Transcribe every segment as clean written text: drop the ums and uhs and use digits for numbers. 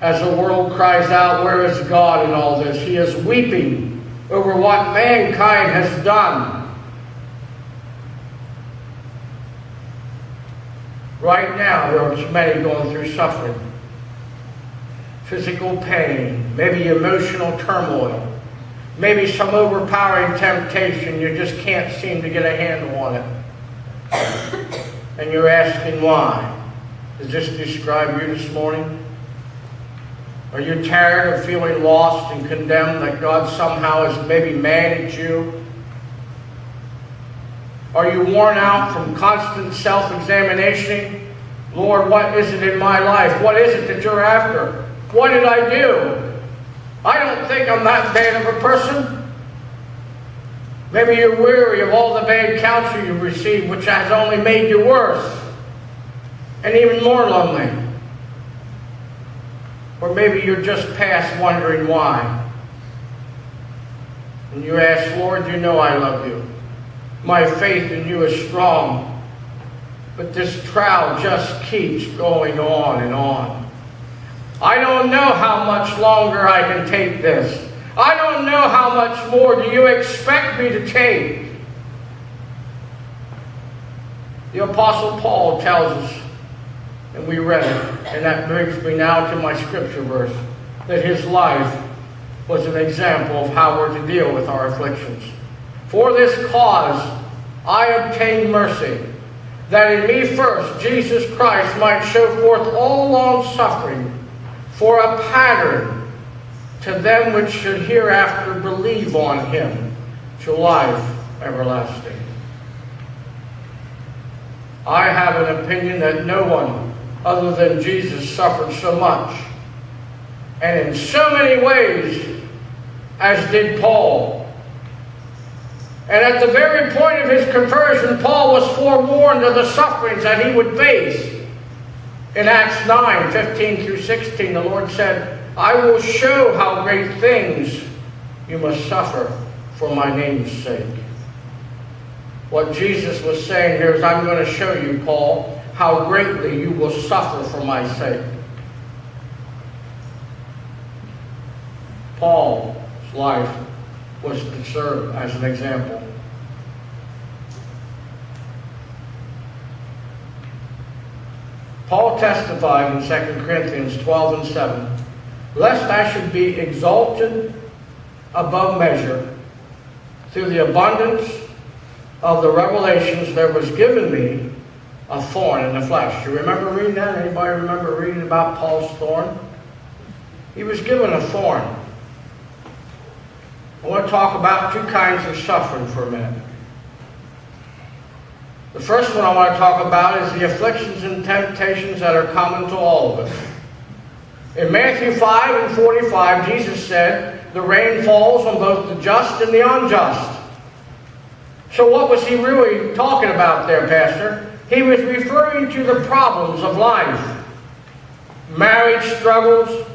as the world cries out, "Where is God in all this?" He is weeping over what mankind has done. Right now, there are many going through suffering, physical pain, maybe emotional turmoil, maybe some overpowering temptation. You just can't seem to get a handle on it. And you're asking why. Does this describe you this morning? Are you tired of feeling lost and condemned, that God somehow is maybe mad at you? Are you worn out from constant self-examination? Lord, what is it in my life? What is it that you're after? What did I do? I don't think I'm that bad of a person. Maybe you're weary of all the bad counsel you've received, which has only made you worse and even more lonely. Or maybe you're just past wondering why. And you ask, Lord, you know I love you. My faith in you is strong. But this trial just keeps going on and on. I don't know how much longer I can take this. I don't know how much more do you expect me to take. The Apostle Paul tells us, and we read it, and that brings me now to my scripture verse, that his life was an example of how we're to deal with our afflictions. For this cause I obtained mercy, that in me first Jesus Christ might show forth all long suffering for a pattern to them which should hereafter believe on him to life everlasting. I have an opinion that no one other than Jesus suffered so much and in so many ways as did Paul. And at the very point of his conversion, Paul was forewarned of the sufferings that he would face. In Acts 9:15-16, the Lord said, I will show how great things you must suffer for my name's sake. What Jesus was saying here is, I'm going to show you, Paul, how greatly you will suffer for my sake. Paul's life was to serve as an example. Paul testified in 2 Corinthians 12:7, lest I should be exalted above measure through the abundance of the revelations, there was given me a thorn in the flesh. You remember reading that? Anybody remember reading about Paul's thorn? He was given a thorn. I want to talk about two kinds of suffering for a minute. The first one I want to talk about is the afflictions and temptations that are common to all of us. In Matthew 5:45, Jesus said, the rain falls on both the just and the unjust. So what was he really talking about there, Pastor? He was referring to the problems of life. Marriage struggles,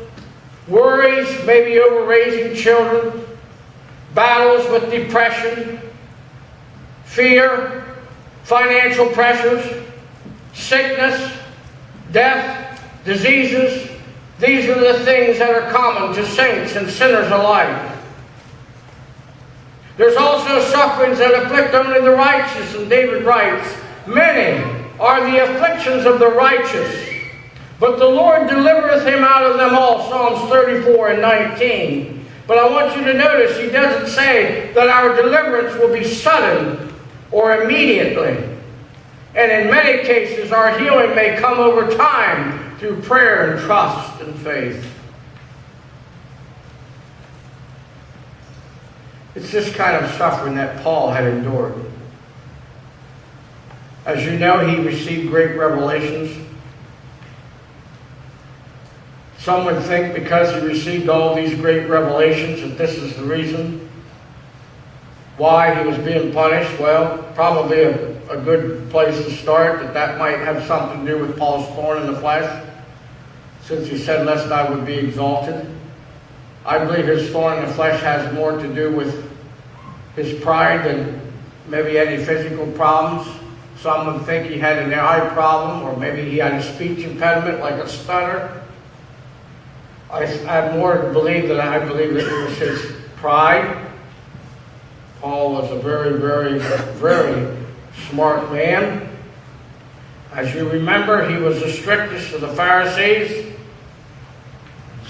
worries, maybe over raising children, battles with depression, fear, financial pressures, sickness, death, diseases. These are the things that are common to saints and sinners alike. There's also sufferings that afflict only the righteous, and David writes, many are the afflictions of the righteous, but the Lord delivereth him out of them all. Psalms 34:19. But I want you to notice, he doesn't say that our deliverance will be sudden or immediately. And in many cases, our healing may come over time through prayer and trust and faith. It's this kind of suffering that Paul had endured. As you know, he received great revelations. Some would think because he received all these great revelations that this is the reason why he was being punished. Well, probably a good place to start, that might have something to do with Paul's thorn in the flesh, since he said, lest I would be exalted. I believe his thorn in the flesh has more to do with his pride than maybe any physical problems. Some would think he had an eye problem, or maybe he had a speech impediment like a stutter. I more believe that I believe that it was his pride. Paul was a very, very, very smart man. As you remember, he was the strictest of the Pharisees.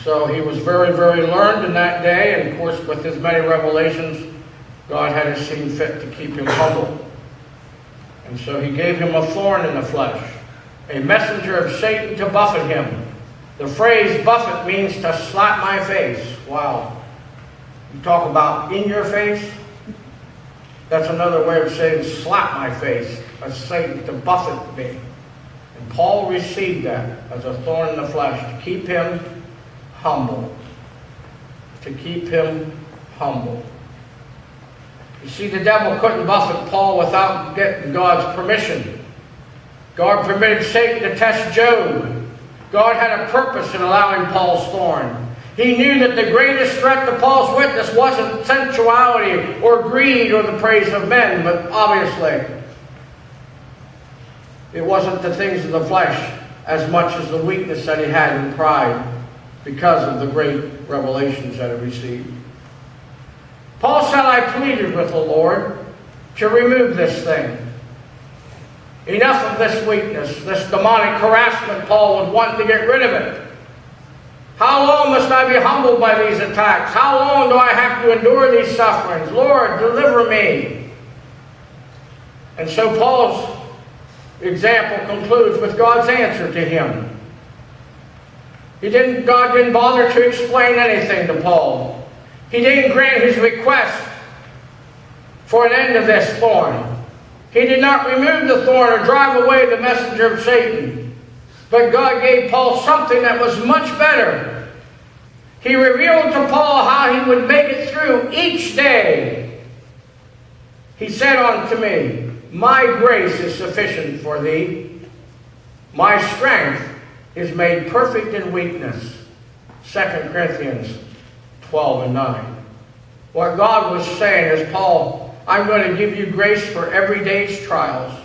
So he was very, very learned in that day. And of course, with his many revelations, God had seen fit to keep him humble. And so he gave him a thorn in the flesh, a messenger of Satan to buffet him. The phrase buffet means to slap my face. Wow. You talk about in your face? That's another way of saying slap my face. As Satan to buffet me. And Paul received that as a thorn in the flesh to keep him humble. To keep him humble. You see, the devil couldn't buffet Paul without getting God's permission. God permitted Satan to test Job. God had a purpose in allowing Paul's thorn. He knew that the greatest threat to Paul's witness wasn't sensuality or greed or the praise of men, but obviously it wasn't the things of the flesh as much as the weakness that he had in pride because of the great revelations that he received. Paul said, I pleaded with the Lord to remove this thing. Enough of this weakness, this demonic harassment. Paul was wanting to get rid of it. How long must I be humbled by these attacks? How long do I have to endure these sufferings? Lord, deliver me. And so Paul's example concludes with God's answer to him. God didn't bother to explain anything to Paul. He didn't grant his request for an end of this thorn. He did not remove the thorn or drive away the messenger of Satan. But God gave Paul something that was much better. He revealed to Paul how he would make it through each day. He said unto me, my grace is sufficient for thee. My strength is made perfect in weakness. 2 Corinthians 12 and 9. What God was saying is, Paul, I'm going to give you grace for every day's trials.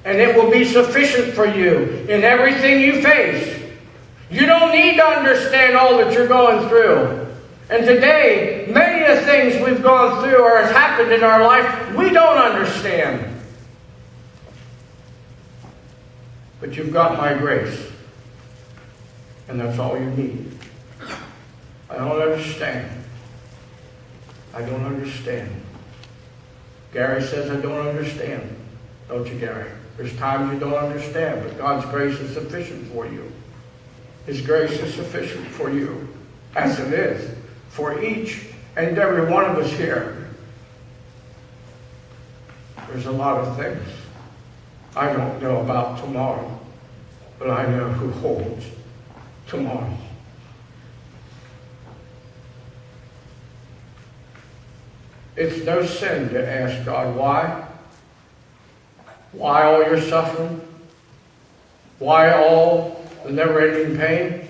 And it will be sufficient for you in everything you face. You don't need to understand all that you're going through. And today, many of the things we've gone through or has happened in our life, we don't understand. But you've got my grace. And that's all you need. I don't understand. I don't understand. Gary says, I don't understand. Don't you, Gary? There's times you don't understand, but God's grace is sufficient for you. His grace is sufficient for you, as it is for each and every one of us here. There's a lot of things I don't know about tomorrow, but I know who holds tomorrow. It's no sin to ask God why. Why all your suffering? Why all the never-ending pain?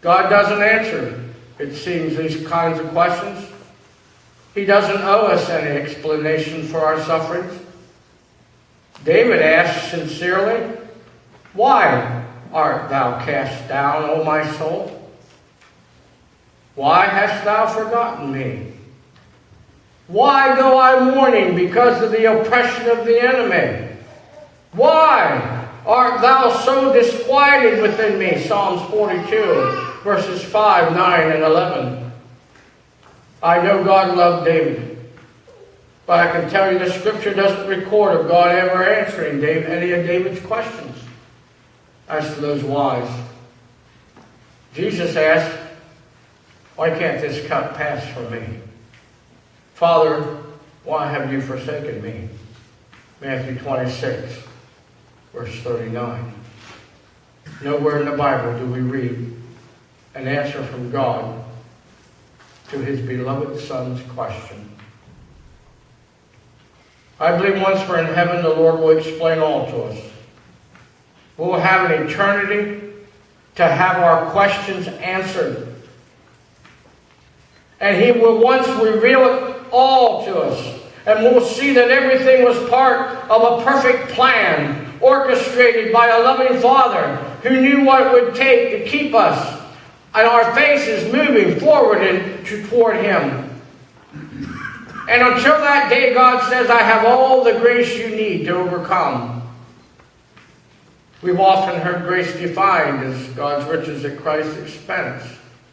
God doesn't answer, it seems, these kinds of questions. He doesn't owe us any explanation for our sufferings. David asked sincerely, why art thou cast down, O my soul? Why hast thou forgotten me? Why go I mourning because of the oppression of the enemy? Why art thou so disquieted within me? Psalms 42, verses 5, 9, and 11. I know God loved David, but I can tell you the scripture doesn't record of God ever answering any of David's questions as to those whys. Jesus asked, why can't this cup pass from me? Father, why have you forsaken me? Matthew 26, verse 39. Nowhere in the Bible do we read an answer from God to his beloved Son's question. I believe once we're in heaven, the Lord will explain all to us. We'll have an eternity to have our questions answered. And he will once reveal it all to us. And we'll see that everything was part of a perfect plan orchestrated by a loving Father who knew what it would take to keep us and our faces moving forward and toward Him. And until that day, God says, I have all the grace you need to overcome. We've often heard grace defined as God's riches at Christ's expense,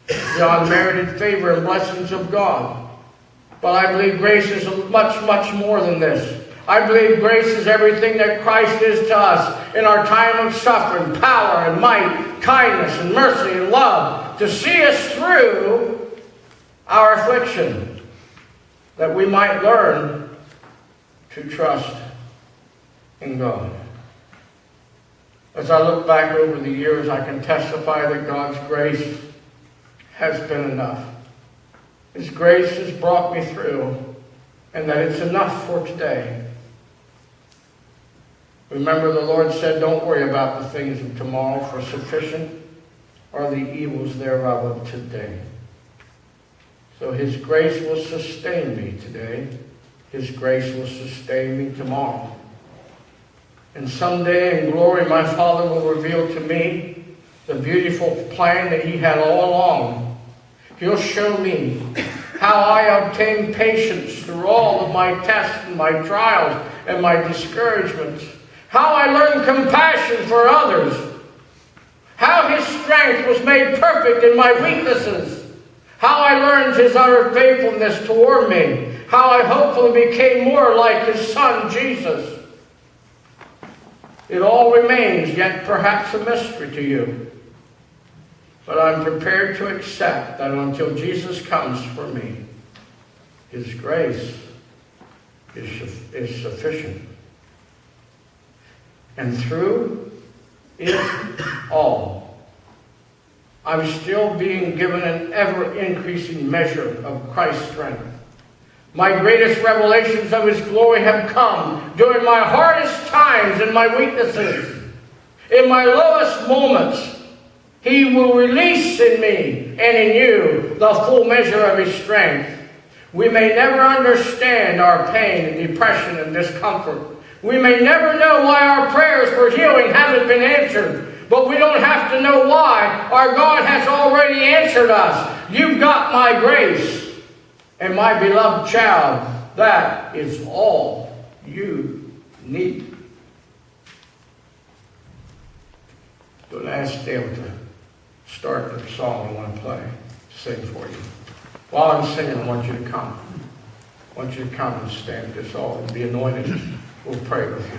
the unmerited favor and blessings of God. But I believe grace is much, much more than this. I believe grace is everything that Christ is to us in our time of suffering, power and might, kindness and mercy and love, to see us through our affliction, that we might learn to trust in God. As I look back over the years, I can testify that God's grace has been enough. His grace has brought me through, and that it's enough for today. Remember, the Lord said, don't worry about the things of tomorrow, for sufficient are the evils thereof of today. So His grace will sustain me today. His grace will sustain me tomorrow. And someday in glory, my Father will reveal to me the beautiful plan that He had all along. He'll show me how I obtained patience through all of my tests and my trials and my discouragements. How I learned compassion for others. How His strength was made perfect in my weaknesses. How I learned His utter faithfulness toward me. How I hopefully became more like His Son, Jesus. It all remains yet perhaps a mystery to you. But I'm prepared to accept that until Jesus comes for me, His grace is sufficient. And through it all, I'm still being given an ever-increasing measure of Christ's strength. My greatest revelations of His glory have come during my hardest times and my weaknesses. In my lowest moments, He will release in me and in you the full measure of His strength. We may never understand our pain and depression and discomfort. We may never know why our prayers for healing haven't been answered. But we don't have to know why. Our God has already answered us. You've got my grace. And my beloved child, that is all you need. Don't ask Dale to start the song I want to play, sing for you. While I'm singing, I want you to come. I want you to come and stand at this altar and be anointed. We'll pray with you.